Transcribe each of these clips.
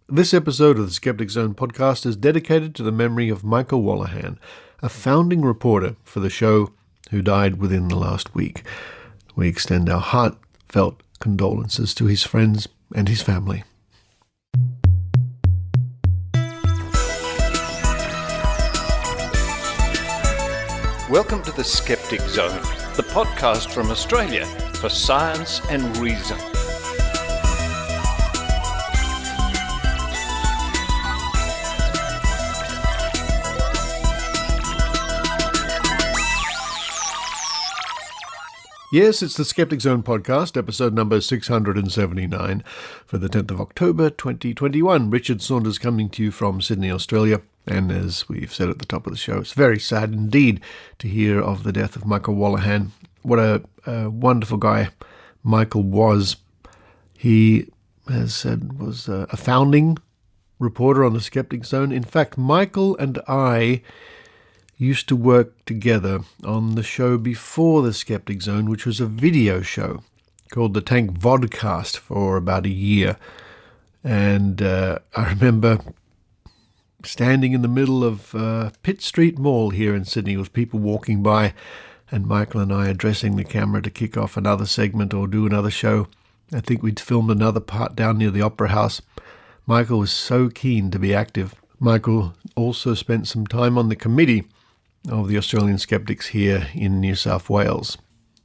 This episode of the Skeptic Zone podcast is dedicated to the memory of Michael Wolloghan, a founding reporter for the show who died within the last week. We extend our heartfelt condolences to his friends and his family. Welcome to the Skeptic Zone, the podcast from Australia for science and reason. Yes, it's the Skeptic Zone podcast, episode number 679 for the 10th of October 2021. Richard Saunders coming to you from Sydney, Australia. And as we've said at the top of the show, it's very sad indeed to hear of the death of Michael Wolloghan. What a wonderful guy Michael was. He, as said, was a founding reporter on the Skeptic Zone. In fact, Michael and I used to work together on the show before the Skeptic Zone, which was a video show called the Tank Vodcast for about a year. And I remember standing in the middle of Pitt Street Mall here in Sydney with people walking by, and Michael and I addressing the camera to kick off another segment or do another show. I think we'd filmed another part down near the Opera House. Michael was so keen to be active. Michael also spent some time on the committee of the Australian Skeptics here in New South Wales.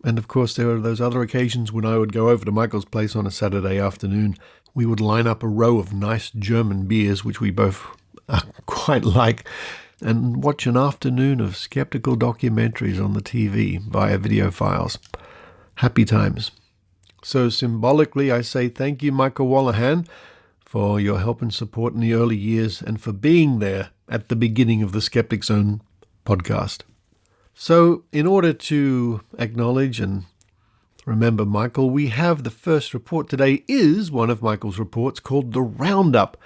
And of course there are those other occasions when I would go over to Michael's place on a Saturday afternoon. We would line up a row of nice German beers, which we both quite like, and watch an afternoon of skeptical documentaries on the TV via video files. Happy times. So symbolically, I say thank you, Michael Wolloghan, for your help and support in the early years and for being there at the beginning of the Skeptic Zone podcast. So in order to acknowledge and remember Michael, we have the first report today is one of Michael's reports called The Roundup,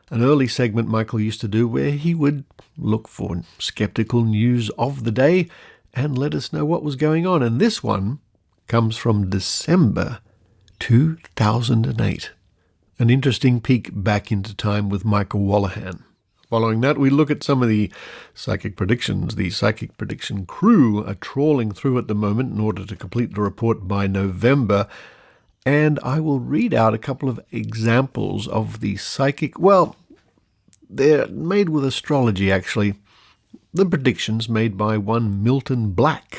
an early segment Michael used to do where he would look for skeptical news of the day and let us know what was going on. And this one comes from December 2008. An interesting peek back into time with Michael Wolloghan. Following that, we look at some of the psychic predictions the psychic prediction crew are trawling through at the moment in order to complete the report by November. And I will read out a couple of examples of the psychic, well, they're made with astrology actually, the predictions made by one Milton Black,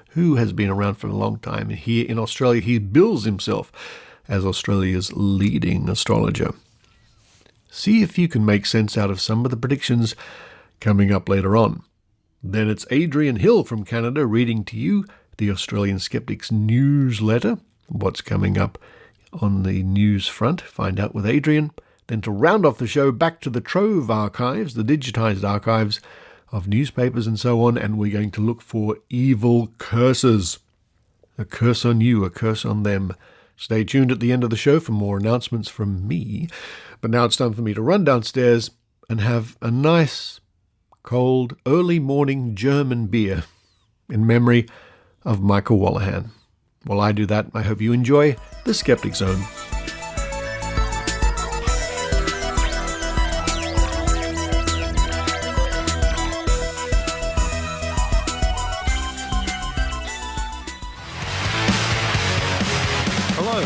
who has been around for a long time. Here in Australia, he bills himself as Australia's leading astrologer. See if you can make sense out of some of the predictions coming up later on. Then it's Adrian Hill from Canada reading to you the Australian Skeptics newsletter. What's coming up on the news front? Find out with Adrian. Then to round off the show, back to the Trove archives, the digitized archives of newspapers and so on, and we're going to look for evil curses. A curse on you, a curse on them. Stay tuned at the end of the show for more announcements from me. But now it's time for me to run downstairs and have a nice, cold, early morning German beer in memory of Michael Wolloghan. While I do that, I hope you enjoy the Skeptic Zone.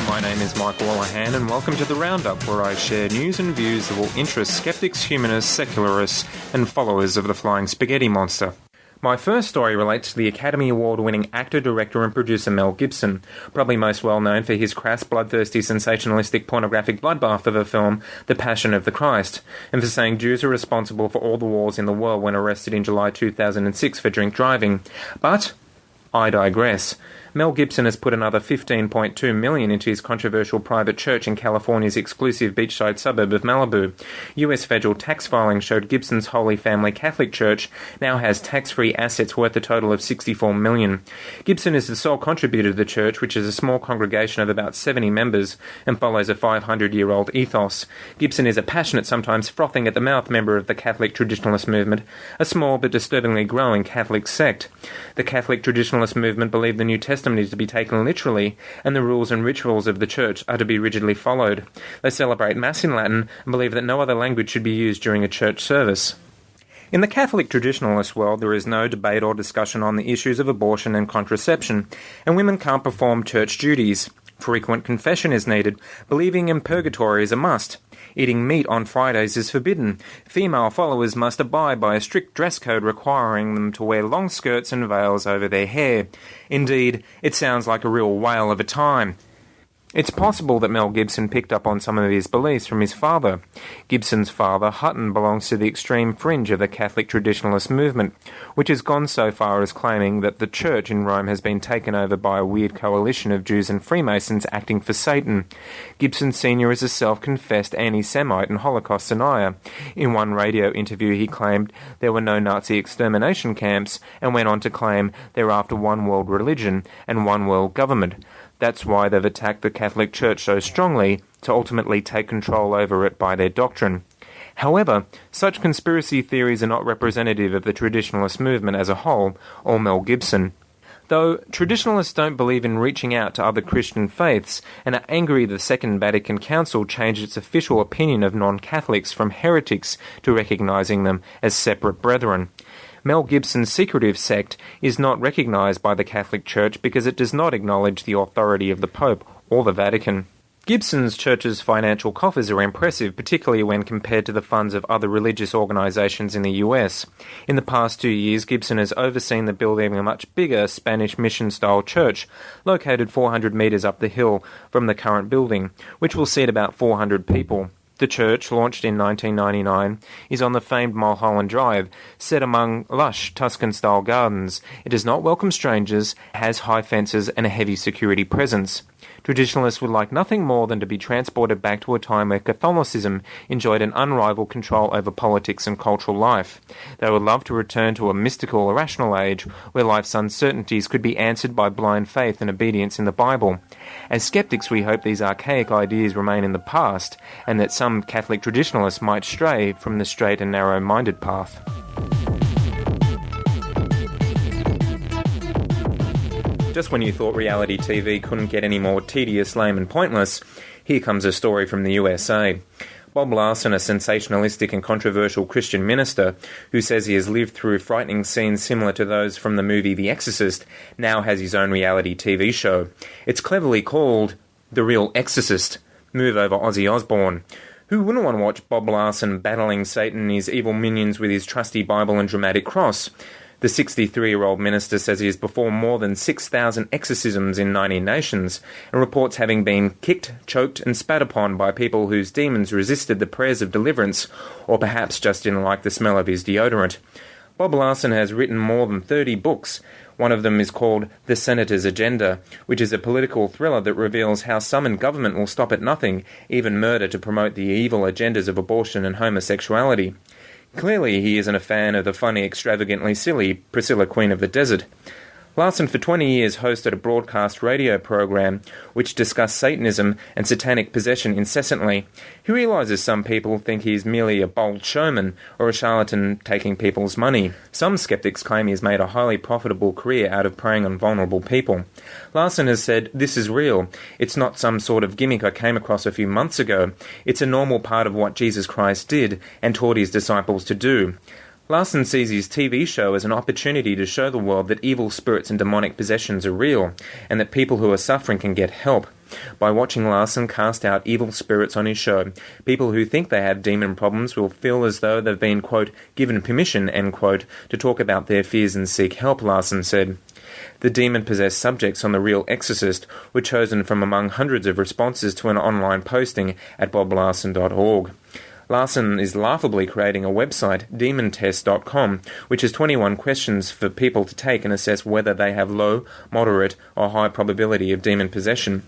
My name is Michael Wolloghan and welcome to The Roundup, where I share news and views that will interest skeptics, humanists, secularists and followers of the Flying Spaghetti Monster. My first story relates to the Academy Award-winning actor, director and producer Mel Gibson, probably most well known for his crass, bloodthirsty, sensationalistic, pornographic bloodbath of a film, The Passion of the Christ, and for saying Jews are responsible for all the wars in the world when arrested in July 2006 for drink driving. But I digress. Mel Gibson has put another $15.2 million into his controversial private church in California's exclusive beachside suburb of Malibu. US federal tax filings showed Gibson's Holy Family Catholic Church now has tax-free assets worth a total of $64 million. Gibson is the sole contributor to the church, which is a small congregation of about 70 members and follows a 500-year-old ethos. Gibson is a passionate, sometimes frothing at the mouth member of the Catholic Traditionalist movement, a small but disturbingly growing Catholic sect. The Catholic Traditionalist movement believe the New Testament Testament is to be taken literally, and the rules and rituals of the Church are to be rigidly followed. They celebrate Mass in Latin and believe that no other language should be used during a church service. In the Catholic traditionalist world, there is no debate or discussion on the issues of abortion and contraception, and women can't perform church duties. Frequent confession is needed. Believing in purgatory is a must. Eating meat on Fridays is forbidden. Female followers must abide by a strict dress code requiring them to wear long skirts and veils over their hair. Indeed, it sounds like a real whale of a time. It's possible that Mel Gibson picked up on some of his beliefs from his father. Gibson's father, Hutton, belongs to the extreme fringe of the Catholic traditionalist movement, which has gone so far as claiming that the church in Rome has been taken over by a weird coalition of Jews and Freemasons acting for Satan. Gibson Sr. is a self-confessed anti-Semite and Holocaust denier. In one radio interview he claimed there were no Nazi extermination camps, and went on to claim they're after one world religion and one world government. That's why they've attacked the Catholic Church so strongly, to ultimately take control over it by their doctrine. However, such conspiracy theories are not representative of the traditionalist movement as a whole, or Mel Gibson. Though traditionalists don't believe in reaching out to other Christian faiths, and are angry the Second Vatican Council changed its official opinion of non-Catholics from heretics to recognising them as separate brethren. Mel Gibson's secretive sect is not recognised by the Catholic Church because it does not acknowledge the authority of the Pope or the Vatican. Gibson's church's financial coffers are impressive, particularly when compared to the funds of other religious organisations in the US. In the past 2 years, Gibson has overseen the building of a much bigger Spanish mission-style church, located 400 metres up the hill from the current building, which will seat about 400 people. The church, launched in 1999, is on the famed Mulholland Drive, set among lush Tuscan-style gardens. It does not welcome strangers, has high fences and a heavy security presence. Traditionalists would like nothing more than to be transported back to a time where Catholicism enjoyed an unrivaled control over politics and cultural life. They would love to return to a mystical, irrational age where life's uncertainties could be answered by blind faith and obedience in the Bible. As skeptics, we hope these archaic ideas remain in the past, and that some Catholic traditionalists might stray from the straight and narrow-minded path. Just when you thought reality TV couldn't get any more tedious, lame and pointless, here comes a story from the USA. Bob Larson, a sensationalistic and controversial Christian minister who says he has lived through frightening scenes similar to those from the movie The Exorcist, now has his own reality TV show. It's cleverly called The Real Exorcist. Move over Ozzy Osbourne. Who wouldn't want to watch Bob Larson battling Satan and his evil minions with his trusty Bible and dramatic cross? The 63-year-old minister says he has performed more than 6,000 exorcisms in 90 nations, and reports having been kicked, choked and spat upon by people whose demons resisted the prayers of deliverance, or perhaps just didn't like the smell of his deodorant. Bob Larson has written more than 30 books. One of them is called The Senator's Agenda, which is a political thriller that reveals how some in government will stop at nothing, even murder, to promote the evil agendas of abortion and homosexuality. Clearly, he isn't a fan of the funny, extravagantly silly Priscilla, Queen of the Desert. Larson for 20 years hosted a broadcast radio program which discussed Satanism and satanic possession incessantly. He realises some people think he is merely a bold showman or a charlatan taking people's money. Some skeptics claim he has made a highly profitable career out of preying on vulnerable people. Larson has said, "This is real. It's not some sort of gimmick I came across a few months ago. It's a normal part of what Jesus Christ did and taught his disciples to do." Larson sees his TV show as an opportunity to show the world that evil spirits and demonic possessions are real, and that people who are suffering can get help. By watching Larson cast out evil spirits on his show, people who think they have demon problems will feel as though they've been, quote, given permission, end quote, to talk about their fears and seek help, Larson said. The demon-possessed subjects on The Real Exorcist were chosen from among hundreds of responses to an online posting at boblarson.org. Larson is laughably creating a website, demontest.com, which has 21 questions for people to take and assess whether they have low, moderate, or high probability of demon possession.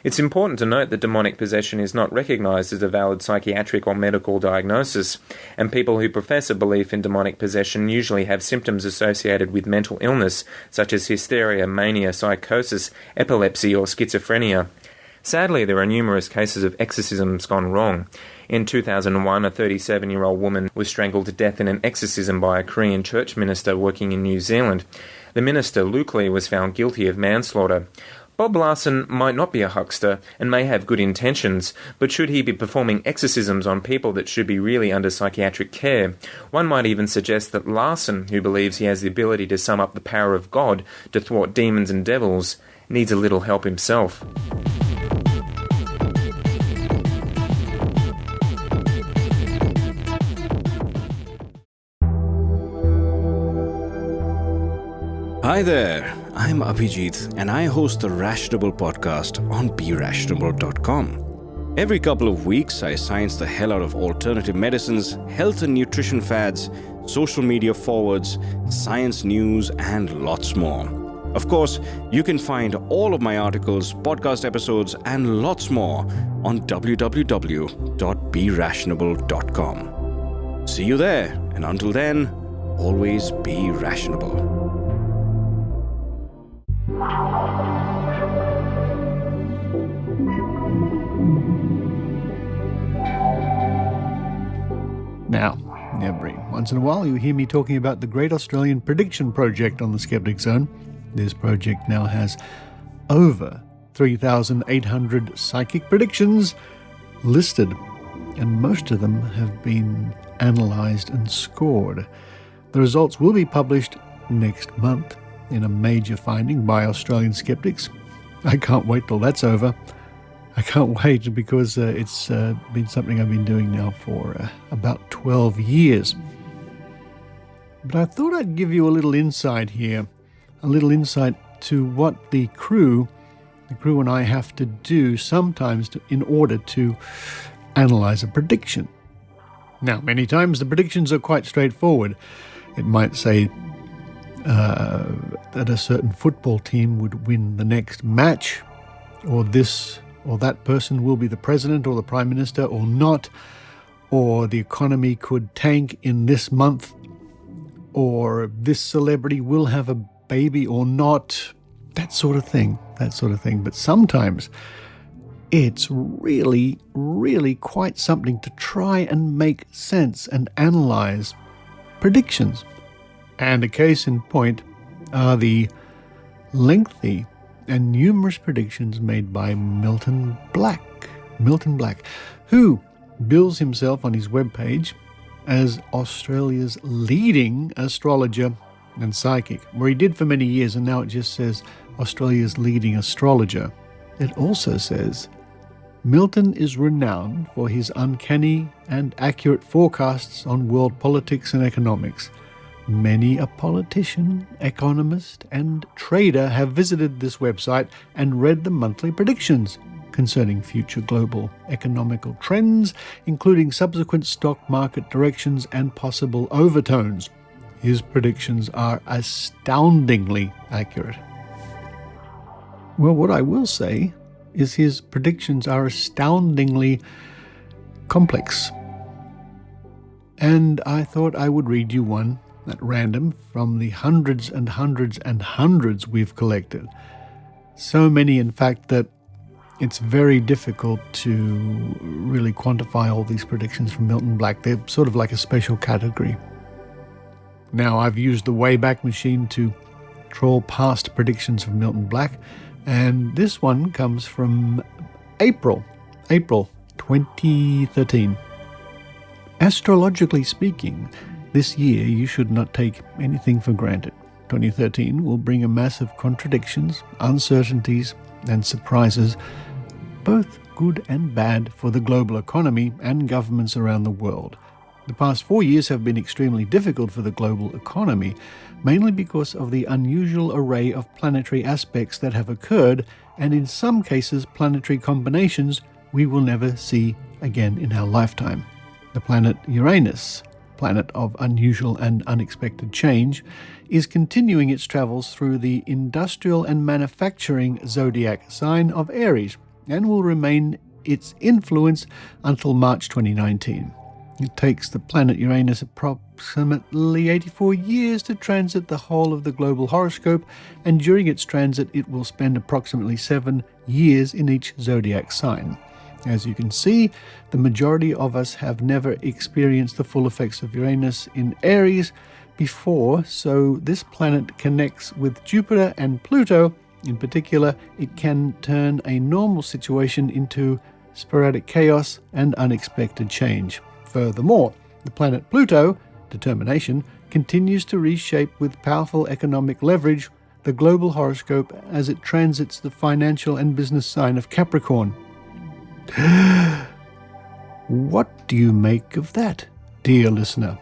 It's important to note that demonic possession is not recognised as a valid psychiatric or medical diagnosis, and people who profess a belief in demonic possession usually have symptoms associated with mental illness, such as hysteria, mania, psychosis, epilepsy, or schizophrenia. Sadly, there are numerous cases of exorcisms gone wrong. In 2001, a 37-year-old woman was strangled to death in an exorcism by a Korean church minister working in New Zealand. The minister, Luke Lee, was found guilty of manslaughter. Bob Larson might not be a huckster and may have good intentions, but should he be performing exorcisms on people that should be really under psychiatric care? One might even suggest that Larson, who believes he has the ability to sum up the power of God to thwart demons and devils, needs a little help himself. Hi there, I'm Abhijit and I host the Rationable podcast on BeRationable.com. Every couple of weeks, I science the hell out of alternative medicines, health and nutrition fads, social media forwards, science news, and lots more. Of course, you can find all of my articles, podcast episodes, and lots more on www.berationable.com. See you there, and until then, always be rationable. Now, every once in a while you hear me talking about the Great Australian Prediction Project on the Skeptic Zone. This project now has over 3,800 psychic predictions listed, and most of them have been analysed and scored. The results will be published next month in a major finding by Australian skeptics. I can't wait till that's over. I can't wait because it's been something I've been doing now for about 12 years. But I thought I'd give you a little insight here, a little insight to what the crew and I have to do sometimes in order to analyze a prediction. Now, many times the predictions are quite straightforward. It might say that a certain football team would win the next match, or this or that person will be the president or the prime minister or not, or the economy could tank in this month, or this celebrity will have a baby or not, that sort of thing. But sometimes it's really, really quite something to try and make sense and analyze predictions. And a case in point are the lengthy and numerous predictions made by Milton Black, who bills himself on his webpage as Australia's leading astrologer and psychic, where he did for many years, and now it just says Australia's leading astrologer. It also says Milton is renowned for his uncanny and accurate forecasts on world politics and economics. Many a politician, economist, and trader have visited this website and read the monthly predictions concerning future global economical trends, including subsequent stock market directions and possible overtones. His predictions are astoundingly accurate. Well, what I will say is his predictions are astoundingly complex. And I thought I would read you one at random from the hundreds and hundreds and hundreds we've collected. So many, in fact, that it's very difficult to really quantify all these predictions from Milton Black. They're sort of like a special category. Now, I've used the Wayback Machine to troll past predictions from Milton Black, and this one comes from April 2013. Astrologically speaking, this year you should not take anything for granted. 2013 will bring a mass of contradictions, uncertainties, and surprises, both good and bad, for the global economy and governments around the world. The past 4 years have been extremely difficult for the global economy, mainly because of the unusual array of planetary aspects that have occurred, and in some cases planetary combinations we will never see again in our lifetime. The planet Uranus, planet of unusual and unexpected change, is continuing its travels through the industrial and manufacturing zodiac sign of Aries and will remain its influence until March 2019. It takes the planet Uranus approximately 84 years to transit the whole of the global horoscope, and during its transit it will spend approximately 7 years in each zodiac sign. As you can see, the majority of us have never experienced the full effects of Uranus in Aries before, so this planet connects with Jupiter and Pluto. In particular, it can turn a normal situation into sporadic chaos and unexpected change. Furthermore, the planet Pluto, determination, continues to reshape with powerful economic leverage the global horoscope as it transits the financial and business sign of Capricorn. What do you make of that, dear listener?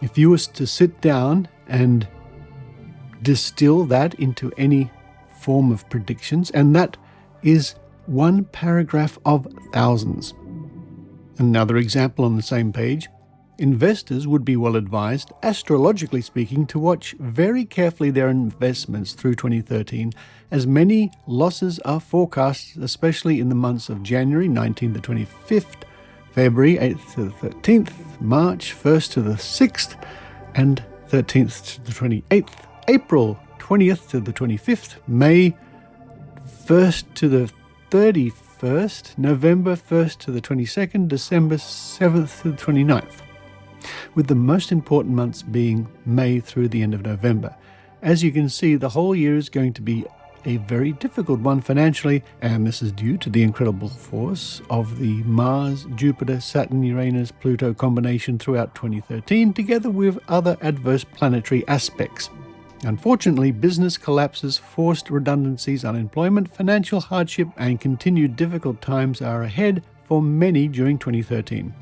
If you were to sit down and distill that into any form of predictions, and that is one paragraph of thousands. Another example on the same page: investors would be well advised, astrologically speaking, to watch very carefully their investments through 2013, as many losses are forecast, especially in the months of January 19th to 25th, February 8th to the 13th, March 1st to the 6th, and 13th to the 28th, April 20th to the 25th, May 1st to the 31st, November 1st to the 22nd, December 7th to the 29th, with the most important months being May through the end of November. As you can see, the whole year is going to be a very difficult one financially, and this is due to the incredible force of the Mars, Jupiter, Saturn, Uranus, Pluto combination throughout 2013, together with other adverse planetary aspects. Unfortunately, business collapses, forced redundancies, unemployment, financial hardship, and continued difficult times are ahead for many during 2013.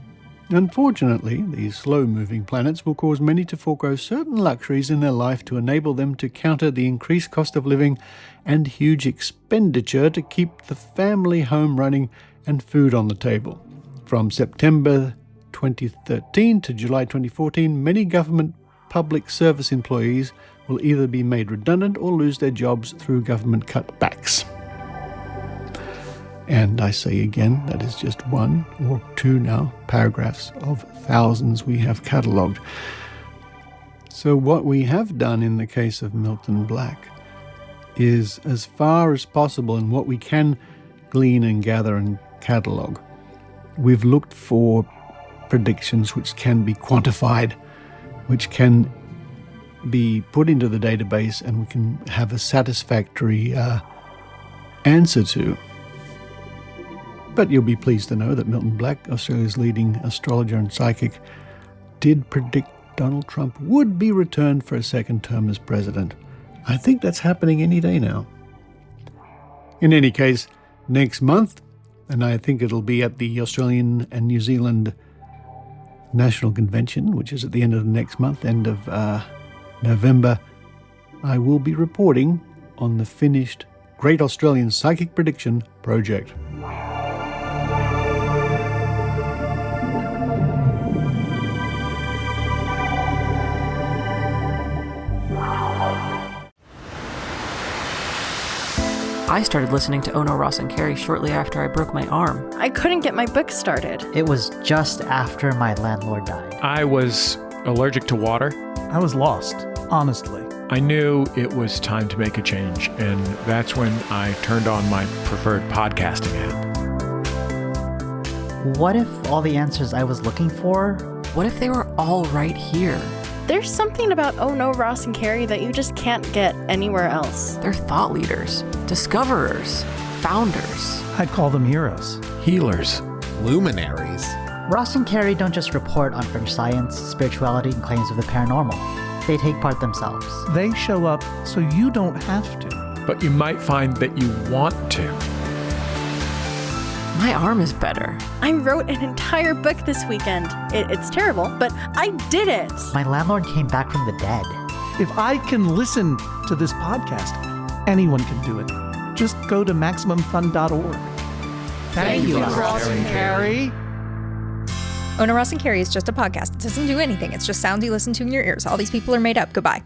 Unfortunately, these slow-moving planets will cause many to forego certain luxuries in their life to enable them to counter the increased cost of living and huge expenditure to keep the family home running and food on the table. From September 2013 to July 2014, many government public service employees will either be made redundant or lose their jobs through government cutbacks. And I say again, that is just one or two now paragraphs of thousands we have catalogued. So what we have done in the case of Milton Black is, as far as possible, and what we can glean and gather and catalogue, we've looked for predictions which can be quantified, which can be put into the database, and we can have a satisfactory answer to. But you'll be pleased to know that Milton Black, Australia's leading astrologer and psychic, did predict Donald Trump would be returned for a second term as president. I think that's happening any day now. In any case, next month, and I think it'll be at the Australian and New Zealand National Convention, which is at the end of the next month, end of November, I will be reporting on the finished Great Australian Psychic Prediction Project. I started listening to Ono, Ross & Carey shortly after I broke my arm. I couldn't get my book started. It was just after my landlord died. I was allergic to water. I was lost, honestly. I knew it was time to make a change, and that's when I turned on my preferred podcasting app. What if all the answers I was looking for? What if they were all right here? There's something about Oh No, Ross and Carey that you just can't get anywhere else. They're thought leaders, discoverers, founders. I'd call them heroes. Healers. Luminaries. Ross and Carey don't just report on fringe science, spirituality, and claims of the paranormal. They take part themselves. They show up so you don't have to. But you might find that you want to. My arm is better. I wrote an entire book this weekend. It's terrible, but I did it. My landlord came back from the dead. If I can listen to this podcast, anyone can do it. Just go to MaximumFun.org. Thank you, Ross and Carey. Ono, Ross & Carey is just a podcast. It doesn't do anything. It's just sounds you listen to in your ears. All these people are made up. Goodbye.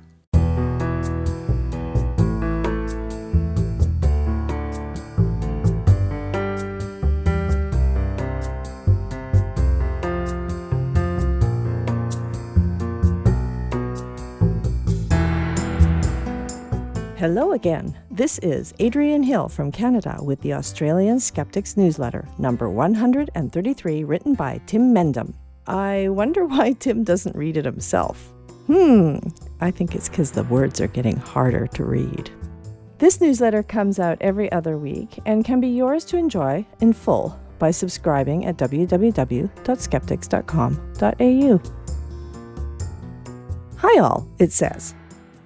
Hello again. This is Adrienne Hill from Canada with the Australian Skeptics newsletter, number 133, written by Tim Mendham. I wonder why Tim doesn't read it himself. I think it's because the words are getting harder to read. This newsletter comes out every other week and can be yours to enjoy in full by subscribing at www.skeptics.com.au. Hi all, it says.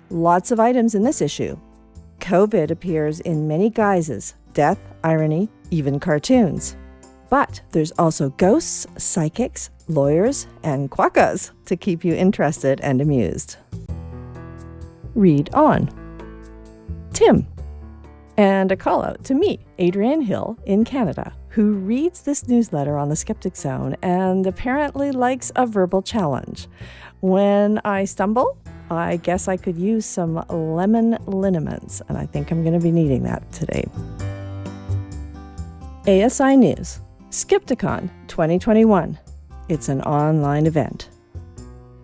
Lots of items in this issue. COVID appears in many guises, death, irony, even cartoons. But there's also ghosts, psychics, lawyers, and quackas to keep you interested and amused. Read on. Tim. And a call out to me, Adrienne Hill, in Canada, who reads this newsletter on the Skeptic Zone and apparently likes a verbal challenge. When I stumble, I guess I could use some lemon liniments, and I think I'm going to be needing that today. ASI News. Skepticon 2021. It's an online event.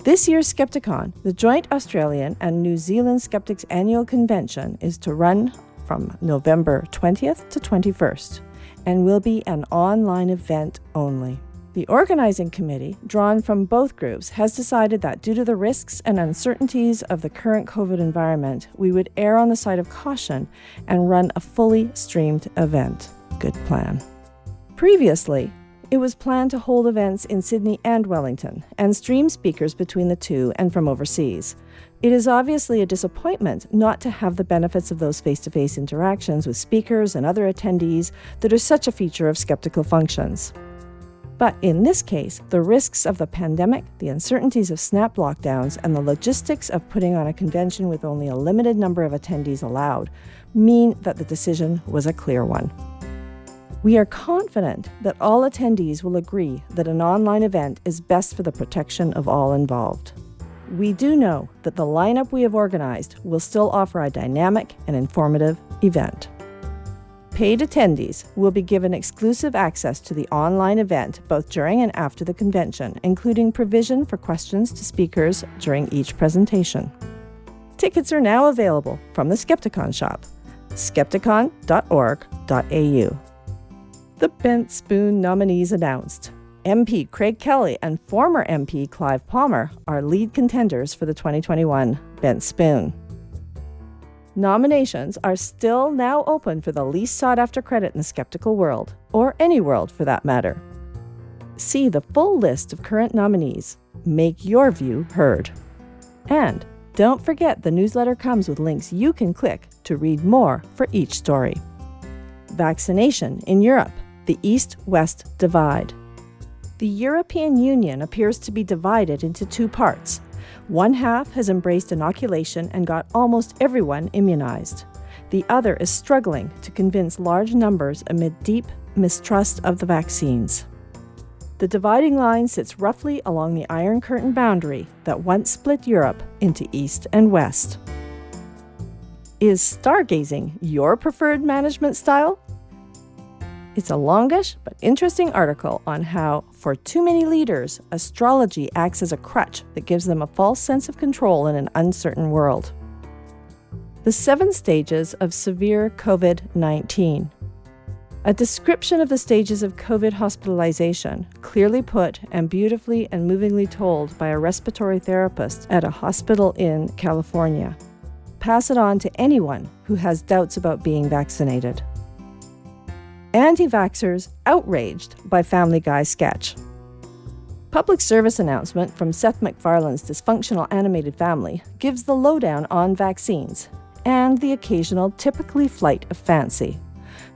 This year's Skepticon, the joint Australian and New Zealand Skeptics annual convention, is to run from November 20th to 21st and will be an online event only. The organizing committee, drawn from both groups, has decided that due to the risks and uncertainties of the current COVID environment, we would err on the side of caution and run a fully streamed event. Good plan. Previously, it was planned to hold events in Sydney and Wellington and stream speakers between the two and from overseas. It is obviously a disappointment not to have the benefits of those face-to-face interactions with speakers and other attendees that are such a feature of skeptical functions. But in this case, the risks of the pandemic, the uncertainties of snap lockdowns, and the logistics of putting on a convention with only a limited number of attendees allowed mean that the decision was a clear one. We are confident that all attendees will agree that an online event is best for the protection of all involved. We do know that the lineup we have organized will still offer a dynamic and informative event. Paid attendees will be given exclusive access to the online event both during and after the convention, including provision for questions to speakers during each presentation. Tickets are now available from the Skepticon shop, skepticon.org.au. The Bent Spoon nominees announced. MP Craig Kelly and former MP Clive Palmer are lead contenders for the 2021 Bent Spoon. Nominations are still now open for the least sought-after credit in the skeptical world, or any world for that matter. See the full list of current nominees. Make your view heard. And don't forget the newsletter comes with links you can click to read more for each story. Vaccination in Europe, the East-West divide. The European Union appears to be divided into two parts. One half has embraced inoculation and got almost everyone immunized. The other is struggling to convince large numbers amid deep mistrust of the vaccines. The dividing line sits roughly along the Iron Curtain boundary that once split Europe into East and West. Is stargazing your preferred management style? It's a longish but interesting article on how, for too many leaders, astrology acts as a crutch that gives them a false sense of control in an uncertain world. The 7 stages of severe COVID-19. A description of the stages of COVID hospitalization, clearly put and beautifully and movingly told by a respiratory therapist at a hospital in California. Pass it on to anyone who has doubts about being vaccinated. Anti-vaxxers outraged by Family Guy sketch. Public service announcement from Seth MacFarlane's dysfunctional animated family gives the lowdown on vaccines and the occasional typically flight of fancy.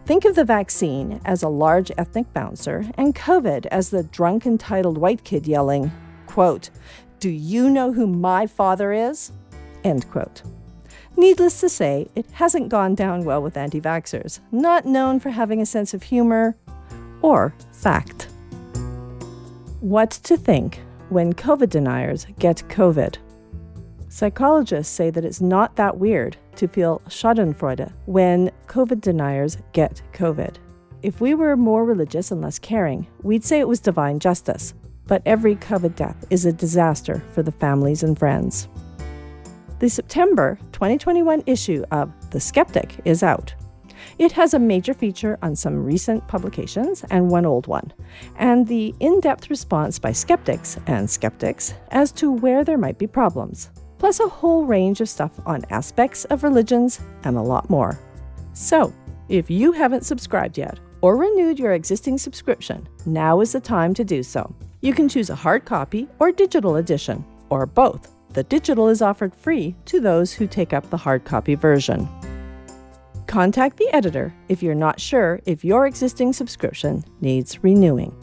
Think of the vaccine as a large ethnic bouncer and COVID as the drunk entitled white kid yelling, quote, "Do you know who my father is?" End quote. Needless to say, it hasn't gone down well with anti-vaxxers, not known for having a sense of humor or fact. What to think when COVID deniers get COVID. Psychologists say that it's not that weird to feel schadenfreude when COVID deniers get COVID. If we were more religious and less caring, we'd say it was divine justice. But every COVID death is a disaster for the families and friends. The September 2021 issue of The Skeptic is out. It has a major feature on some recent publications and one old one, and the in-depth response by skeptics and skeptics as to where there might be problems, plus a whole range of stuff on aspects of religions and a lot more. So, if you haven't subscribed yet or renewed your existing subscription, now is the time to do so. You can choose a hard copy or digital edition, or both. The digital is offered free to those who take up the hard copy version. Contact the editor if you're not sure if your existing subscription needs renewing.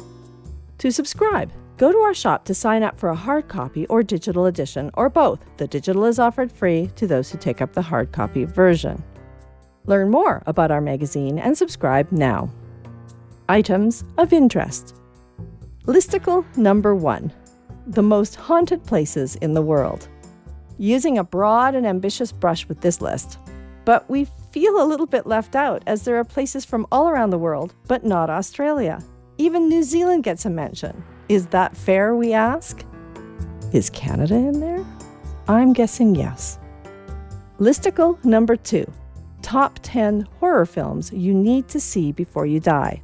To subscribe, go to our shop to sign up for a hard copy or digital edition, or both. The digital is offered free to those who take up the hard copy version. Learn more about our magazine and subscribe now. Items of interest. Listicle number 1. The most haunted places in the world. Using a broad and ambitious brush with this list, but we feel a little bit left out as there are places from all around the world, but not Australia. Even New Zealand gets a mention. Is that fair, we ask? Is Canada in there? I'm guessing yes. Listicle number 2. Top 10 horror films you need to see before you die.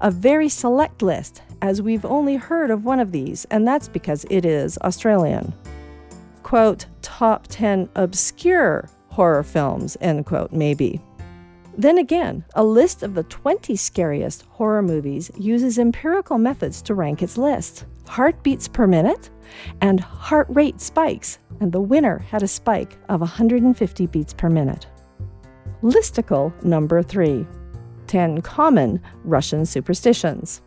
A very select list, as we've only heard of one of these, and that's because it is Australian. Quote, top 10 obscure horror films, end quote, maybe. Then again, a list of the 20 scariest horror movies uses empirical methods to rank its list. Heartbeats per minute and heart rate spikes, and the winner had a spike of 150 beats per minute. Listicle number 3. 10 common Russian superstitions.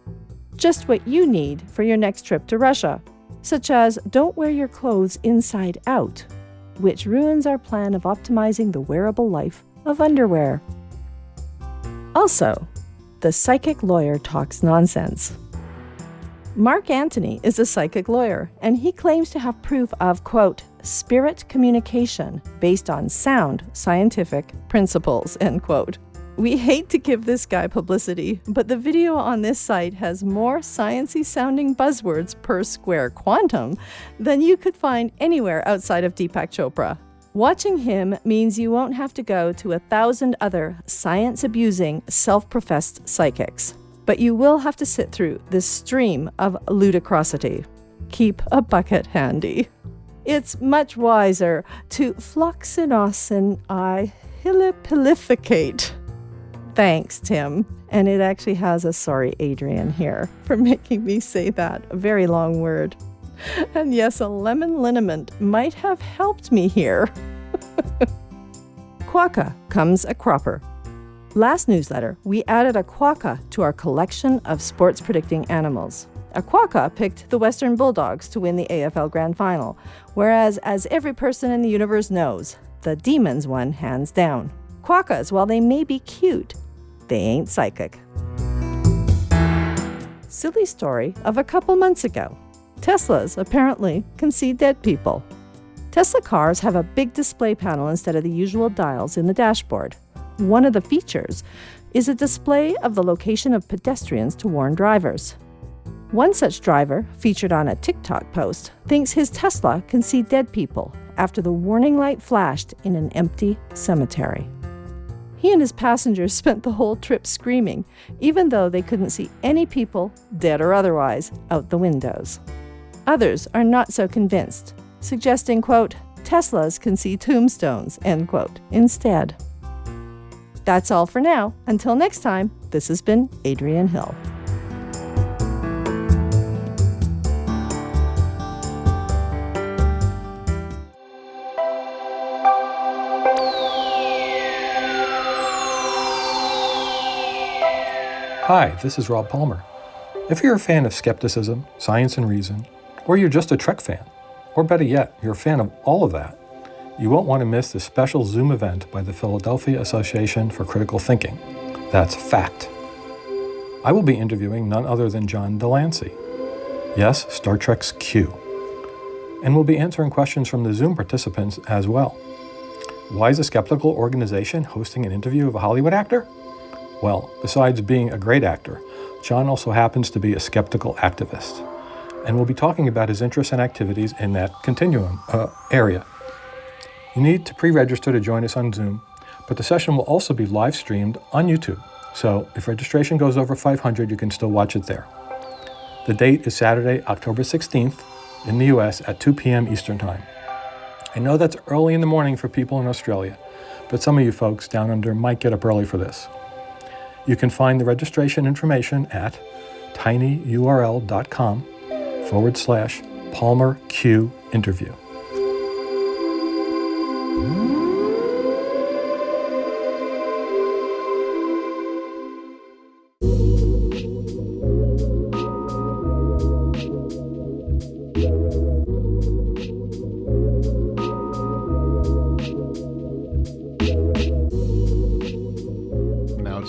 Just what you need for your next trip to Russia, such as don't wear your clothes inside out, which ruins our plan of optimizing the wearable life of underwear. Also, the psychic lawyer talks nonsense. Mark Antony is a psychic lawyer, and he claims to have proof of, quote, spirit communication based on sound scientific principles, end quote. We hate to give this guy publicity, but the video on this site has more sciencey sounding buzzwords per square quantum than you could find anywhere outside of Deepak Chopra. Watching him means you won't have to go to 1,000 other science-abusing, self-professed psychics, but you will have to sit through this stream of ludicrosity. Keep a bucket handy. It's much wiser to floxinosin ihilipilificate. Thanks, Tim. And it actually has a sorry, Adrian, here for making me say that. A very long word. And yes, a lemon liniment might have helped me here. Quokka comes a cropper. Last newsletter, we added a quokka to our collection of sports predicting animals. A quokka picked the Western Bulldogs to win the AFL Grand Final, whereas, as every person in the universe knows, the Demons won hands down. Quokkas, while they may be cute, they ain't psychic. Silly story of a couple months ago. Teslas apparently can see dead people. Tesla cars have a big display panel instead of the usual dials in the dashboard. One of the features is a display of the location of pedestrians to warn drivers. One such driver, featured on a TikTok post, thinks his Tesla can see dead people after the warning light flashed in an empty cemetery. He and his passengers spent the whole trip screaming, even though they couldn't see any people, dead or otherwise, out the windows. Others are not so convinced, suggesting, quote, Teslas can see tombstones, end quote, instead. That's all for now. Until next time, this has been Adrian Hill. Hi, this is Rob Palmer. If you're a fan of skepticism, science and reason, or you're just a Trek fan, or better yet, you're a fan of all of that, you won't want to miss this special Zoom event by the Philadelphia Association for Critical Thinking. That's FACT. I will be interviewing none other than John Delancey. Yes, Star Trek's Q. And we'll be answering questions from the Zoom participants as well. Why is a skeptical organization hosting an interview of a Hollywood actor? Well, besides being a great actor, John also happens to be a skeptical activist. And we'll be talking about his interests and activities in that continuum area. You need to pre-register to join us on Zoom, but the session will also be live streamed on YouTube. So if registration goes over 500, you can still watch it there. The date is Saturday, October 16th in the US at 2 p.m. Eastern Time. I know that's early in the morning for people in Australia, but some of you folks down under might get up early for this. You can find the registration information at tinyurl.com/Palmer Q interview.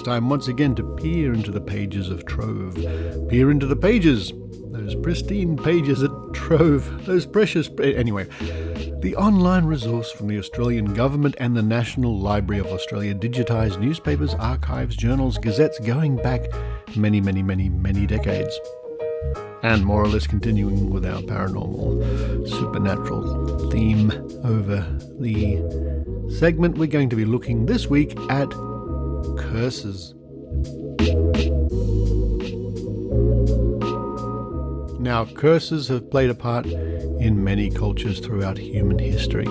Time once again to peer into the pages of Trove. Peer into the pages, those pristine pages at Trove, those precious... Anyway, the online resource from the Australian Government and the National Library of Australia digitised newspapers, archives, journals, gazettes going back many, many, many, many decades. And more or less continuing with our paranormal, supernatural theme over the segment, we're going to be looking this week at curses. Now, curses have played a part in many cultures throughout human history.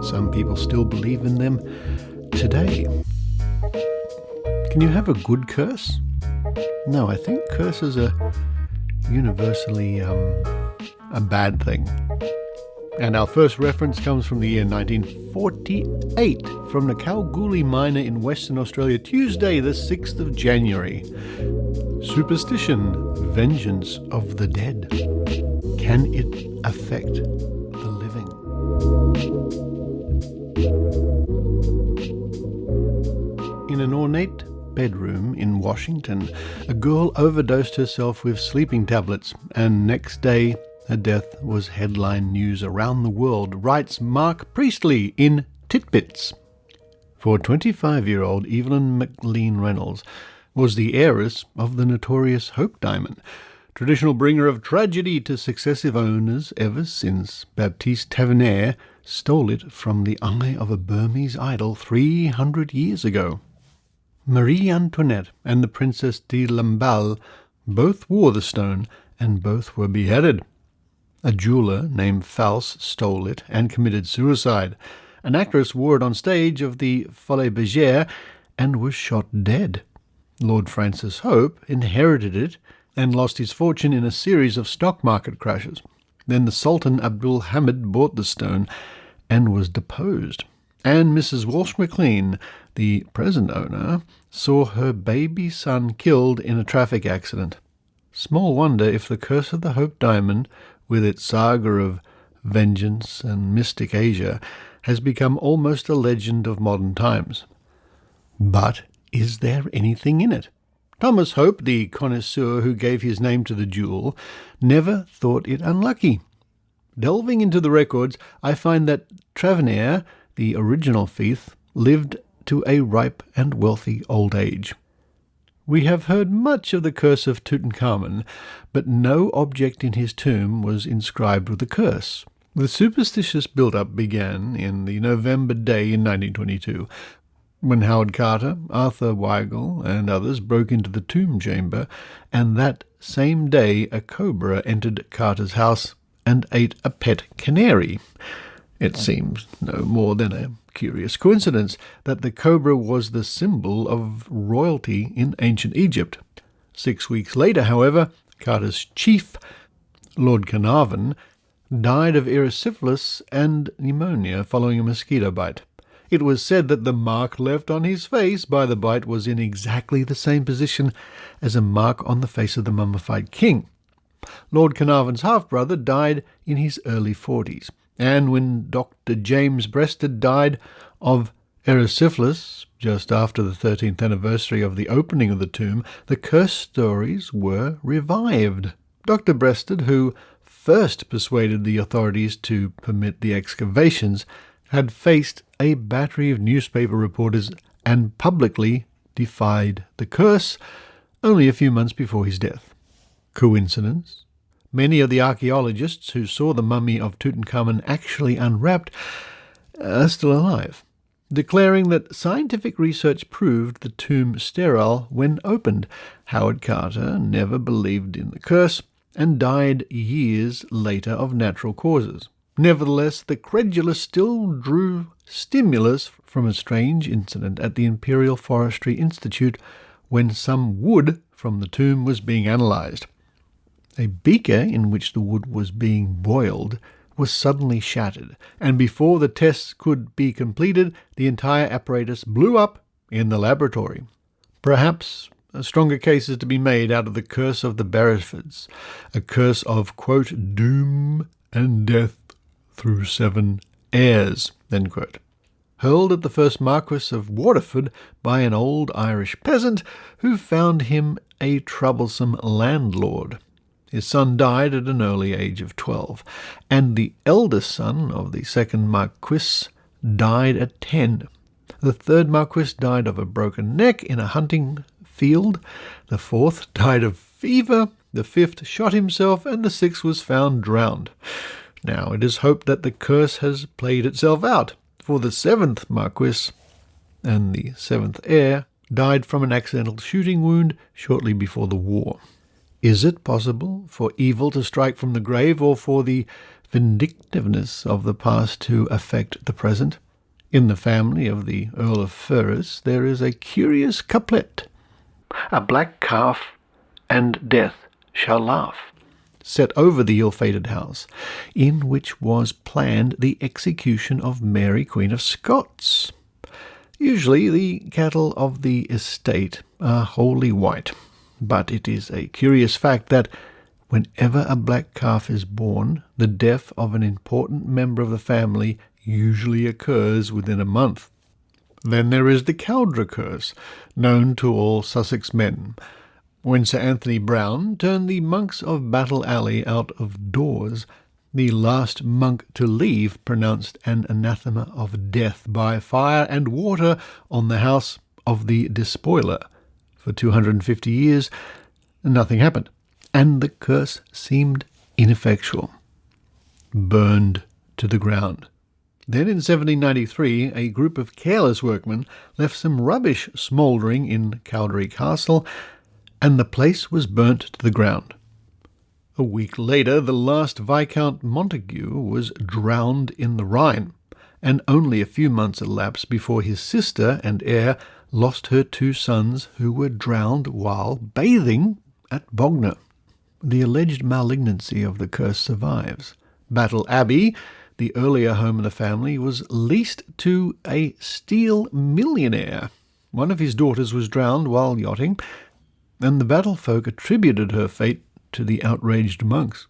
Some people still believe in them today. Can you have a good curse? No, I think curses are universally a bad thing. And our first reference comes from the year 1948 from the Kalgoorlie miner in Western Australia, Tuesday the 6th of January. Superstition, vengeance of the dead. Can it affect the living? In an ornate bedroom in Washington, a girl overdosed herself with sleeping tablets, and next day her death was headline news around the world, writes Mark Priestley in Titbits. For 25-year-old Evelyn McLean Reynolds was the heiress of the notorious Hope Diamond, traditional bringer of tragedy to successive owners ever since Baptiste Tavernier stole it from the eye of a Burmese idol 300 years ago. Marie Antoinette and the Princess de Lamballe both wore the stone and both were beheaded. A jeweller named Faust stole it and committed suicide. An actress wore it on stage of the Folies Bergère and was shot dead. Lord Francis Hope inherited it and lost his fortune in a series of stock market crashes. Then the Sultan Abdul Hamid bought the stone and was deposed. And Mrs. Walsh McLean, the present owner, saw her baby son killed in a traffic accident. Small wonder if the curse of the Hope Diamond, with its saga of vengeance and mystic Asia, has become almost a legend of modern times. But is there anything in it? Thomas Hope, the connoisseur who gave his name to the jewel, never thought it unlucky. Delving into the records, I find that Tavernier, the original thief, lived to a ripe and wealthy old age. We have heard much of the curse of Tutankhamun, but no object in his tomb was inscribed with the curse. The superstitious build-up began in the November day in 1922, when Howard Carter, Arthur Weigel, and others broke into the tomb chamber, and that same day a cobra entered Carter's house and ate a pet canary. It seems no more than a curious coincidence that the cobra was the symbol of royalty in ancient Egypt. 6 weeks later, however, Carter's chief, Lord Carnarvon, died of erysipelas and pneumonia following a mosquito bite. It was said that the mark left on his face by the bite was in exactly the same position as a mark on the face of the mummified king. Lord Carnarvon's half-brother died in his early 40s. And when Dr. James Breasted died of erysipelas just after the 13th anniversary of the opening of the tomb, the curse stories were revived. Dr. Breasted, who first persuaded the authorities to permit the excavations, had faced a battery of newspaper reporters and publicly defied the curse only a few months before his death. Coincidence? Many of the archaeologists who saw the mummy of Tutankhamun actually unwrapped are still alive, declaring that scientific research proved the tomb sterile when opened. Howard Carter never believed in the curse and died years later of natural causes. Nevertheless, the credulous still drew stimulus from a strange incident at the Imperial Forestry Institute when some wood from the tomb was being analysed. A beaker in which the wood was being boiled was suddenly shattered, and before the tests could be completed, the entire apparatus blew up in the laboratory. Perhaps a stronger case is to be made out of the curse of the Beresfords, a curse of, quote, doom and death through 7 heirs, end quote, hurled at the first Marquess of Waterford by an old Irish peasant who found him a troublesome landlord. His son died at an early age of 12, and the eldest son of the second Marquess died at 10. The third Marquess died of a broken neck in a hunting field, the fourth died of fever, the fifth shot himself, and the sixth was found drowned. Now it is hoped that the curse has played itself out, for the seventh Marquess and the seventh heir died from an accidental shooting wound shortly before the war. Is it possible for evil to strike from the grave, or for the vindictiveness of the past to affect the present? In the family of the Earl of Ferrers there is a curious couplet: "A black calf and death shall laugh," set over the ill-fated house, in which was planned the execution of Mary, Queen of Scots. Usually the cattle of the estate are wholly white, but it is a curious fact that whenever a black calf is born, the death of an important member of the family usually occurs within a month. Then there is the Caldera Curse, known to all Sussex men. When Sir Anthony Browne turned the monks of Battle Alley out of doors, the last monk to leave pronounced an anathema of death by fire and water on the house of the despoiler. For 250 years, nothing happened, and the curse seemed ineffectual. Burned to the ground. Then in 1793, a group of careless workmen left some rubbish smouldering in Caldera Castle, and the place was burnt to the ground. A week later, the last Viscount Montague was drowned in the Rhine, and only a few months elapsed before his sister and heir lost her 2 sons who were drowned while bathing at Bognor. The alleged malignancy of the curse survives. Battle Abbey, the earlier home of the family, was leased to a steel millionaire. One of his daughters was drowned while yachting, and the battle folk attributed her fate to the outraged monks.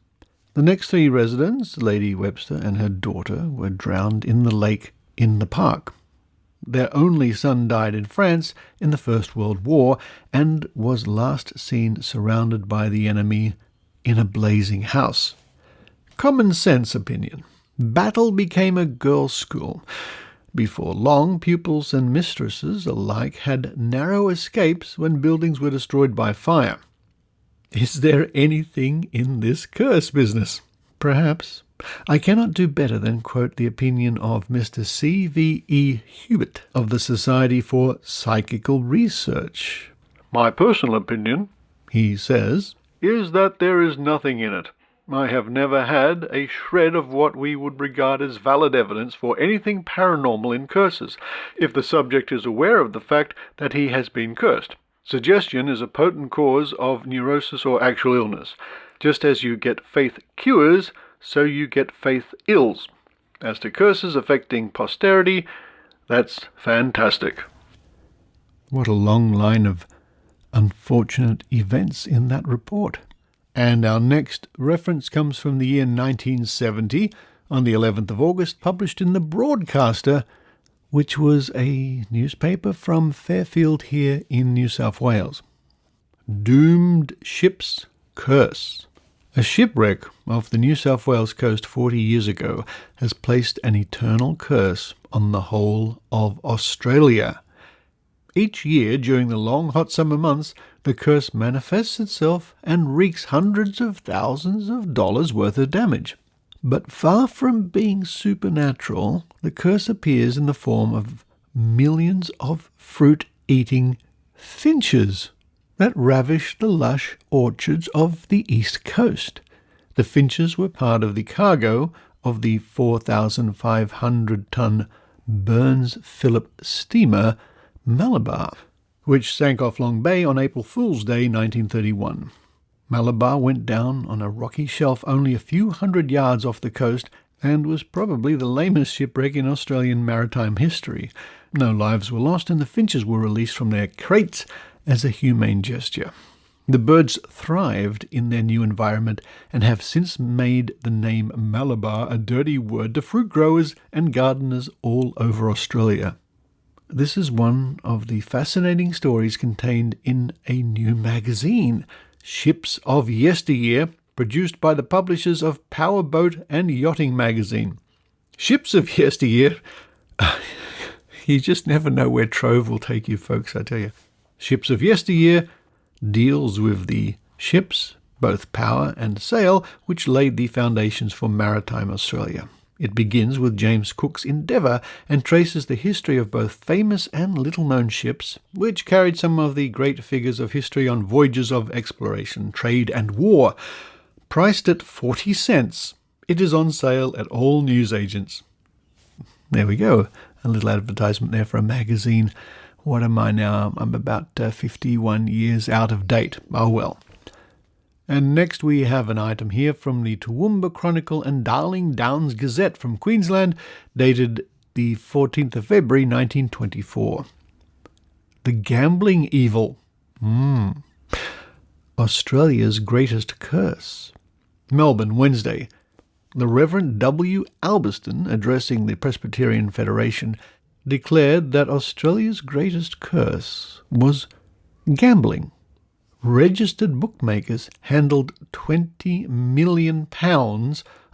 The next 3 residents, Lady Webster and her daughter, were drowned in the lake in the park. Their only son died in France in the First World War and was last seen surrounded by the enemy in a blazing house. Common sense opinion. Battle became a girls' school. Before long, pupils and mistresses alike had narrow escapes when buildings were destroyed by fire. Is there anything in this curse business? Perhaps. I cannot do better than quote the opinion of Mr. C.V.E. Hubert of the Society for Psychical Research. "My personal opinion," he says, "is that there is nothing in it. I have never had a shred of what we would regard as valid evidence for anything paranormal in curses, if the subject is aware of the fact that he has been cursed. Suggestion is a potent cause of neurosis or actual illness. Just as you get faith cures, so you get faith ills. As to curses affecting posterity, that's fantastic." What a long line of unfortunate events in that report. And our next reference comes from the year 1970, on the 11th of August, published in The Broadcaster, which was a newspaper from Fairfield here in New South Wales. Doomed Ship's Curse. A shipwreck off the New South Wales coast 40 years ago has placed an eternal curse on the whole of Australia. Each year during the long hot summer months, the curse manifests itself and wreaks hundreds of thousands of dollars worth of damage. But far from being supernatural, the curse appears in the form of millions of fruit-eating finches that ravish the lush orchards of the East Coast. The finches were part of the cargo of the 4,500-ton Burns Phillip steamer Malabar, which sank off Long Bay on April Fool's Day 1931. Malabar went down on a rocky shelf only a few hundred yards off the coast and was probably the lamest shipwreck in Australian maritime history. No lives were lost, and the finches were released from their crates as a humane gesture. The birds thrived in their new environment and have since made the name Malabar a dirty word to fruit growers and gardeners all over Australia. This is one of the fascinating stories contained in a new magazine, Ships of Yesteryear, produced by the publishers of Powerboat and Yachting magazine. Ships of Yesteryear? You just never know where Trove will take you, folks, I tell you. Ships of Yesteryear deals with the ships, both power and sail, which laid the foundations for maritime Australia. It begins with James Cook's endeavour and traces the history of both famous and little-known ships, which carried some of the great figures of history on voyages of exploration, trade and war. Priced at 40 cents, it is on sale at all newsagents. There we go, a little advertisement there for a magazine. What am I now? I'm about 51 years out of date. Oh well. And next we have an item here from the Toowoomba Chronicle and Darling Downs Gazette from Queensland, dated the 14th of February 1924. The Gambling Evil. Australia's Greatest Curse. Melbourne, Wednesday. The Reverend W. Albiston, addressing the Presbyterian Federation, declared that Australia's greatest curse was gambling. Registered bookmakers handled £20 million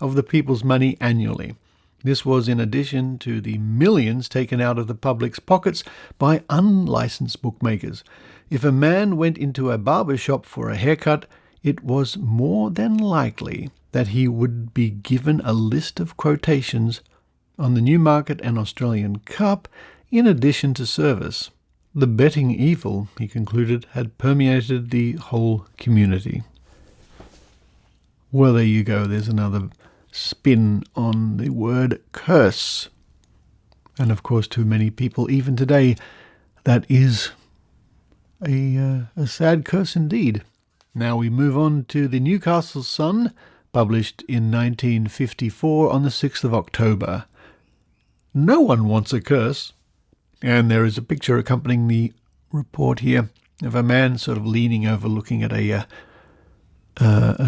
of the people's money annually. This was in addition to the millions taken out of the public's pockets by unlicensed bookmakers. If a man went into a barber shop for a haircut, it was more than likely that he would be given a list of quotations on the Newmarket and Australian Cup in addition to service. The betting evil, he concluded, had permeated the whole community. Well, there you go. There's another spin on the word curse. And of course, to many people, even today, that is a sad curse indeed. Now we move on to the Newcastle Sun, published in 1954 on the 6th of October. No one wants a curse. And there is a picture accompanying the report here of a man sort of leaning over looking at a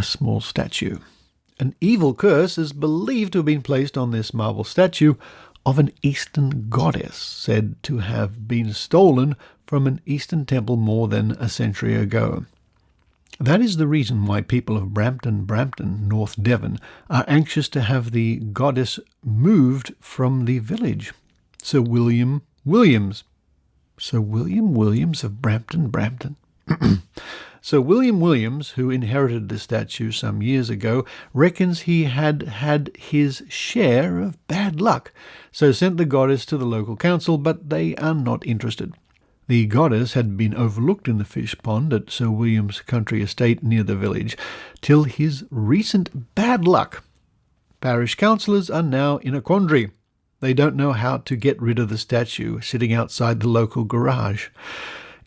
small statue. An evil curse is believed to have been placed on this marble statue of an Eastern goddess, said to have been stolen from an Eastern temple more than a century ago. That is the reason why people of Brampton, North Devon, are anxious to have the goddess moved from the village. Sir William Williams of Brampton. Sir William Williams, who inherited the statue some years ago, reckons he had had his share of bad luck, so sent the goddess to the local council, but they are not interested. The goddess had been overlooked in the fish pond at Sir William's country estate near the village, till his recent bad luck. Parish councillors are now in a quandary. They don't know how to get rid of the statue sitting outside the local garage.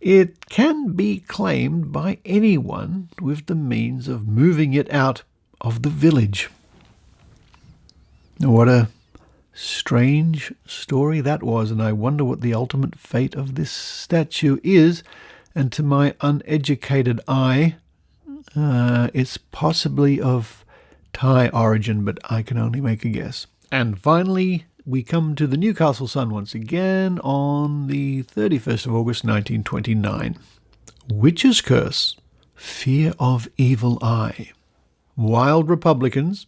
It can be claimed by anyone with the means of moving it out of the village. What a strange story that was, and I wonder what the ultimate fate of this statue is. And to my uneducated eye, it's possibly of Thai origin, but I can only make a guess. And finally, we come to the Newcastle Sun once again on the 31st of August 1929. Witch's Curse, Fear of Evil Eye. Wild Republicans,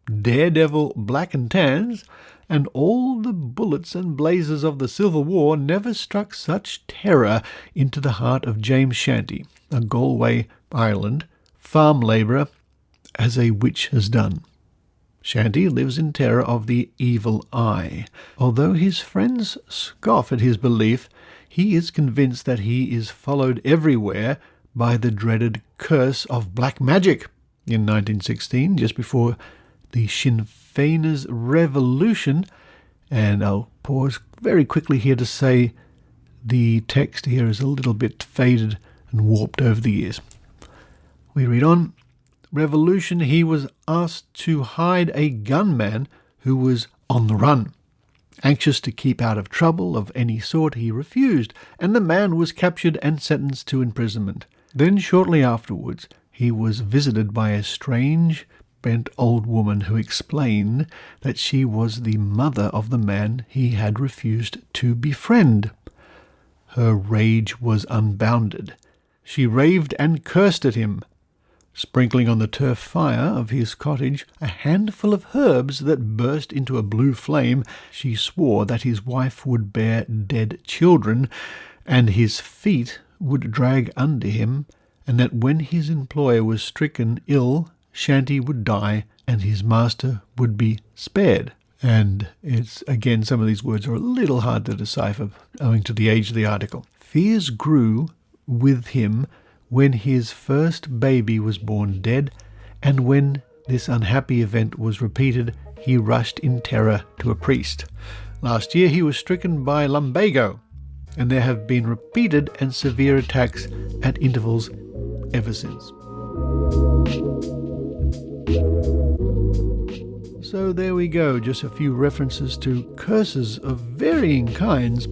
daredevil black and tans, and all the bullets and blazes of the Civil War never struck such terror into the heart of James Shanty, a Galway, Ireland, farm labourer, as a witch has done. Shanti lives in terror of the evil eye. Although his friends scoff at his belief, he is convinced that he is followed everywhere by the dreaded curse of black magic. In 1916, just before the Sinn Féiners revolution, and I'll pause very quickly here to say the text here is a little bit faded and warped over the years. We read on. Revolution, he was asked to hide a gunman who was on the run. Anxious to keep out of trouble of any sort, he refused, and the man was captured and sentenced to imprisonment. Then shortly afterwards, he was visited by a strange, bent old woman who explained that she was the mother of the man he had refused to befriend. Her rage was unbounded. She raved and cursed at him, sprinkling on the turf fire of his cottage a handful of herbs that burst into a blue flame. She swore that his wife would bear dead children, and his feet would drag under him, and that when his employer was stricken ill, Shanti would die, and his master would be spared. And it's, again, some of these words are a little hard to decipher, owing to the age of the article. Fears grew with him when his first baby was born dead, and when this unhappy event was repeated, he rushed in terror to a priest. Last year he was stricken by lumbago, and there have been repeated and severe attacks at intervals ever since. So there we go, just a few references to curses of varying kinds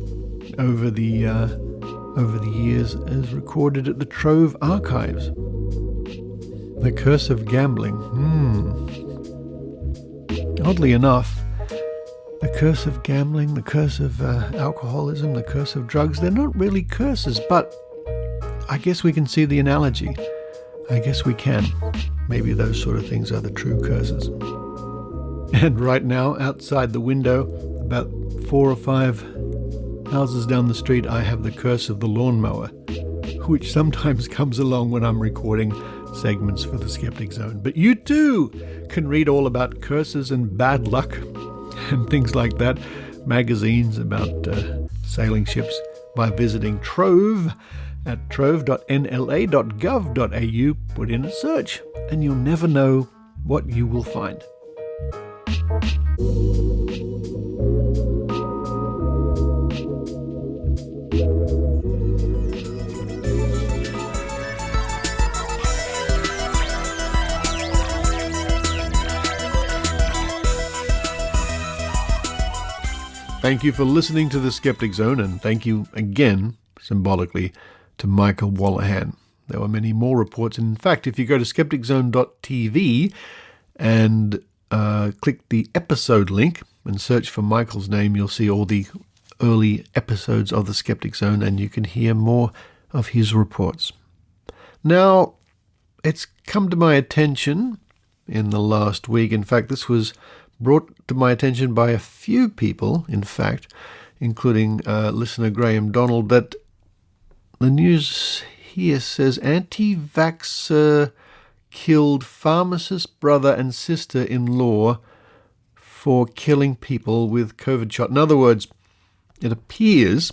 over the years as recorded at the Trove Archives. The curse of gambling. Oddly enough, the curse of gambling, the curse of alcoholism, the curse of drugs, they're not really curses, but I guess we can see the analogy. I guess we can. Maybe those sort of things are the true curses. And right now, outside the window, about 4 or 5 houses down the street, I have the curse of the lawnmower, which sometimes comes along when I'm recording segments for the Skeptic Zone. But you too can read all about curses and bad luck and things like that, magazines about sailing ships, by visiting Trove at trove.nla.gov.au. Put in a search and you'll never know what you will find. Thank you for listening to the Skeptic Zone, and thank you again, symbolically, to Michael Wolloghan. There were many more reports, and in fact, if you go to skepticzone.tv and click the episode link and search for Michael's name, you'll see all the early episodes of the Skeptic Zone, and you can hear more of his reports. Now, it's come to my attention in the last week. In fact, this was brought to my attention by a few people, in fact, including listener Graham Donald, that the news here says anti-vaxxer killed pharmacist brother and sister-in-law for killing people with COVID shot. In other words, it appears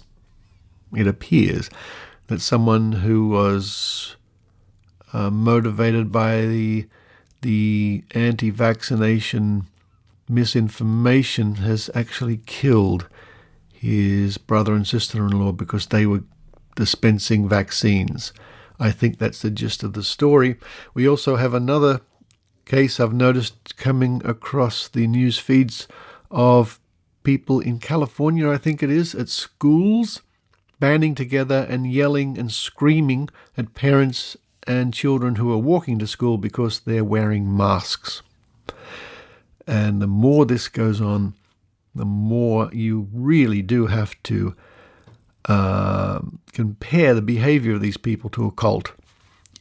that someone who was motivated by the anti-vaccination misinformation has actually killed his brother and sister-in-law because they were dispensing vaccines. I think that's the gist of the story. We also have another case I've noticed coming across the news feeds of people in California, I think it is, at schools, banding together and yelling and screaming at parents and children who are walking to school because they're wearing masks. And the more this goes on, the more you really do have to compare the behavior of these people to a cult.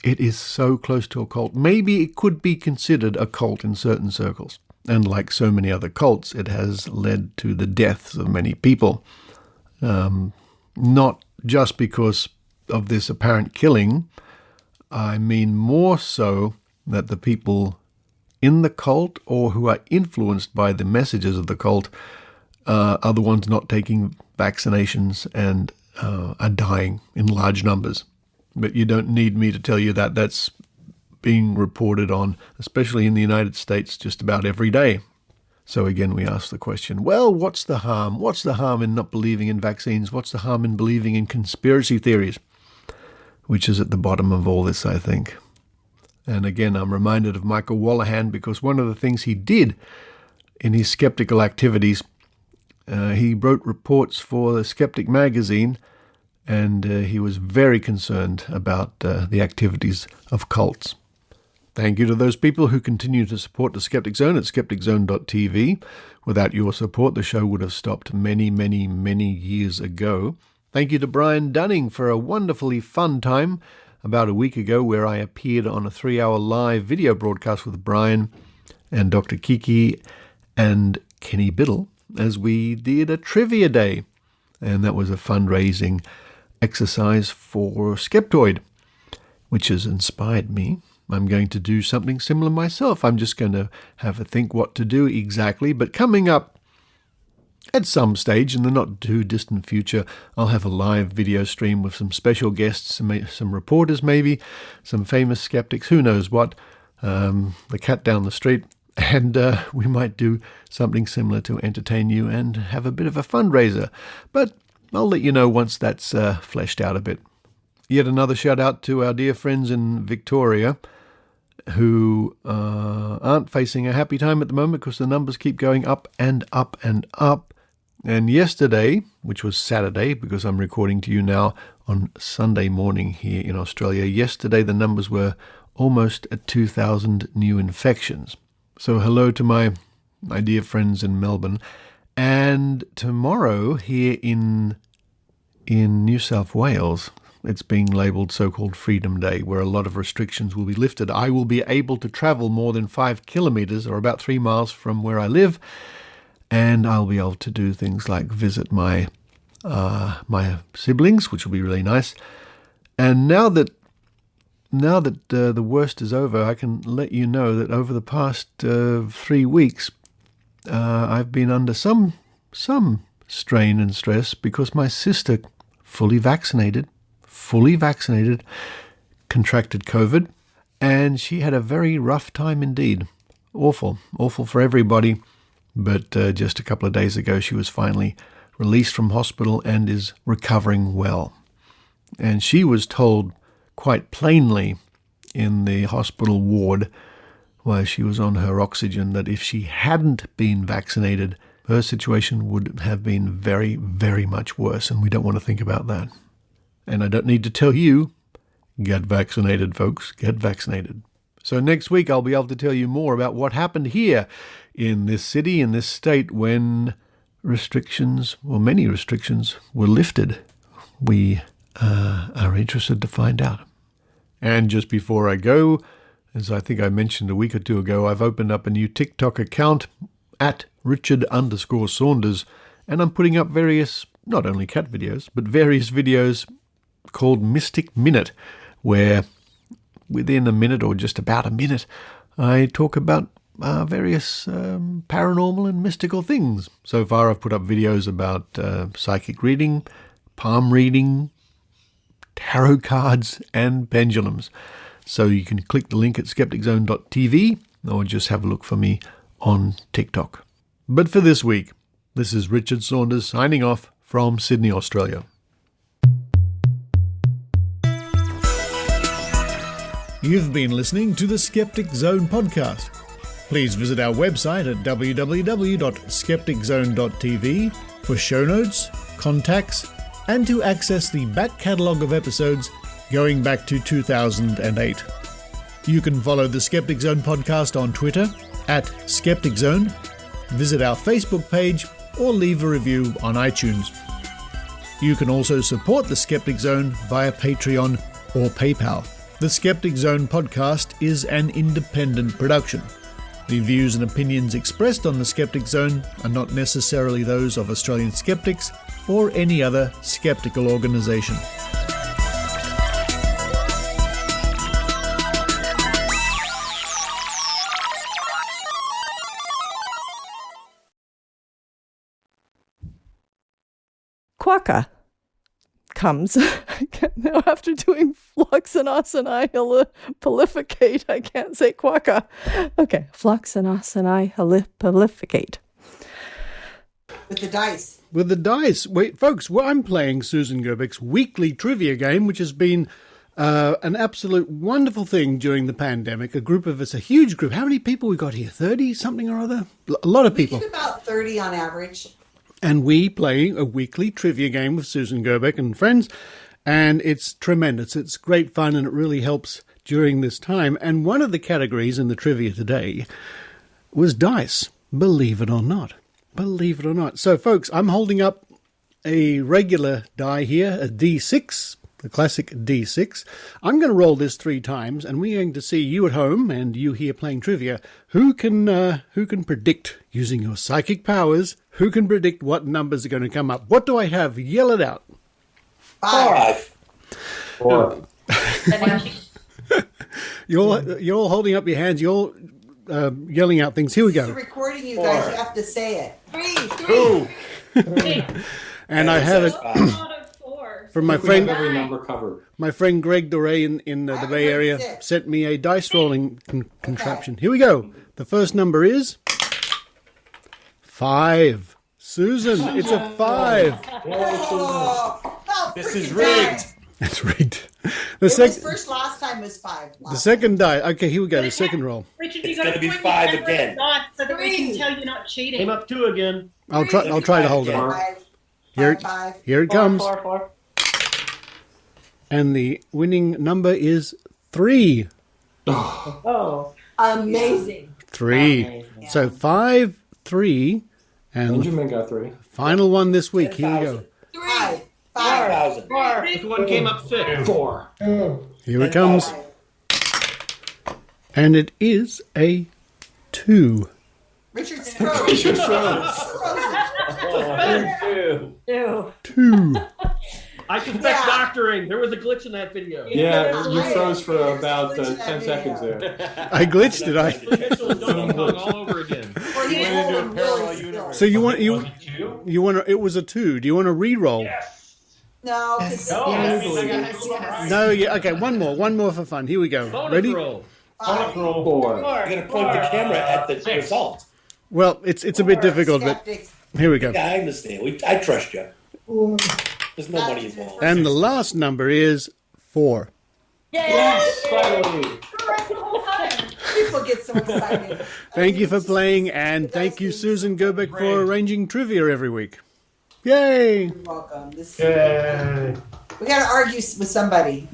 It is so close to a cult. Maybe it could be considered a cult in certain circles. And like so many other cults, it has led to the deaths of many people. Not just because of this apparent killing. I mean more so that the people in the cult or who are influenced by the messages of the cult are the ones not taking vaccinations and are dying in large numbers. But you don't need me to tell you that. That's being reported on, especially in the United States, just about every day. So again, we ask the question, well, what's the harm? What's the harm in not believing in vaccines? What's the harm in believing in conspiracy theories? Which is at the bottom of all this, I think. And again, I'm reminded of Michael Wolloghan, because one of the things he did in his skeptical activities, he wrote reports for the Skeptic magazine, and he was very concerned about the activities of cults. Thank you to those people who continue to support the Skeptic Zone at skepticzone.tv. Without your support, the show would have stopped many, many, many years ago. Thank you to Brian Dunning for a wonderfully fun time about a week ago, where I appeared on a 3-hour live video broadcast with Brian and Dr. Kiki and Kenny Biddle as we did a trivia day. And that was a fundraising exercise for Skeptoid, which has inspired me. I'm going to do something similar myself. I'm just going to have a think what to do exactly. But coming up at some stage in the not too distant future, I'll have a live video stream with some special guests, some reporters maybe, some famous skeptics, who knows what, the cat down the street. And we might do something similar to entertain you and have a bit of a fundraiser. But I'll let you know once that's fleshed out a bit. Yet another shout out to our dear friends in Victoria who aren't facing a happy time at the moment because the numbers keep going up and up and up. And yesterday, which was Saturday, because I'm recording to you now on Sunday morning here in Australia, yesterday the numbers were almost at 2,000 new infections. So hello to my dear friends in Melbourne. And tomorrow here in New South Wales, it's being labelled so-called Freedom Day, where a lot of restrictions will be lifted. I will be able to travel more than 5 kilometres, or about 3 miles from where I live, and I'll be able to do things like visit my siblings, which will be really nice. And now that the worst is over, I can let you know that over the past 3 weeks, I've been under some strain and stress because my sister, fully vaccinated, contracted COVID, and she had a very rough time indeed. Awful for everybody. But just a couple of days ago, she was finally released from hospital and is recovering well. And she was told quite plainly in the hospital ward while she was on her oxygen that if she hadn't been vaccinated, her situation would have been very, very much worse. And we don't want to think about that. And I don't need to tell you, get vaccinated, folks, get vaccinated. So next week I'll be able to tell you more about what happened here in this city, in this state, when many restrictions were lifted. We are interested to find out. And just before I go, as I think I mentioned a week or two ago, I've opened up a new TikTok account at Richard_Saunders, and I'm putting up various, not only cat videos, but various videos called Mystic Minute, where within a minute or just about a minute, I talk about various paranormal and mystical things. So far I've put up videos about psychic reading, palm reading, tarot cards, and pendulums. So you can click the link at skepticzone.tv or just have a look for me on TikTok. But for this week, this is Richard Saunders signing off from Sydney, Australia. You've been listening to the Skeptic Zone podcast. Please visit our website at www.skepticzone.tv for show notes, contacts, and to access the back catalogue of episodes going back to 2008. You can follow the Skeptic Zone podcast on Twitter at Skeptic Zone, visit our Facebook page, or leave a review on iTunes. You can also support the Skeptic Zone via Patreon or PayPal. The Skeptic Zone podcast is an independent production. The views and opinions expressed on the Skeptic Zone are not necessarily those of Australian skeptics or any other skeptical organisation. Quokka comes. Now, after doing floxenosini prolificate, I can't say quokka. Okay, floxenosini prolificate. With the dice. With the dice. Wait, folks, well, I'm playing Susan Gerbich's weekly trivia game, which has been an absolute wonderful thing during the pandemic. A group of us, a huge group. How many people we got here? 30 something or other? A lot of people. We get about 30 on average. And we play a weekly trivia game with Susan Gerbich and friends, and it's tremendous. It's great fun, and it really helps during this time. And one of the categories in the trivia today was dice, believe it or not. Believe it or not. So, folks, I'm holding up a regular die here, a D6, the classic D6. I'm going to roll this 3 times, and we're going to see, you at home and you here playing trivia, who can predict, using your psychic powers, who can predict what numbers are going to come up. What do I have? Yell it out. 5. 4. You're all holding up your hands. You're yelling out things. Here we go. It's recording, you guys. You have to say it. 3. And I have it from my friend. Every number covered. My friend Greg Doré in the Bay Area sent me a dice rolling contraption. Here we go. The first number is 5. Susan, it's a 5. This is rigged. That's rigged. It was first last time was 5. The second die. Okay, here we go. The second roll. Richard, you got to be 5 again. So that we can tell you're not cheating. Came up 2 again. I'll try to hold it. Here it comes. 4. And the winning number is 3. Oh, amazing. 3. So 5, 3, and Benjamin got 3. Final one this week. Here we go. 5,000. This one came up 6. 4. Here it comes. And it is a 2. Richard Strode. 2. I suspect doctoring. There was a glitch in that video. Yeah, you froze for about 10 seconds there. I glitched it. All over again. So you want it was a 2. Do you want to re-roll? Yes. No. No. Yeah. Okay. One more for fun. Here we go. Ready? Roll. 4. You're going to point the camera at the result. Well, it's a bit difficult, but here we go. Yeah, I understand. I trust you. There's no money involved. And the last number is 4. Yes! People get so excited. Thank you for playing, and thank you, Susan Gerbich, for arranging trivia every week. Yay! You're welcome. We got to argue with somebody.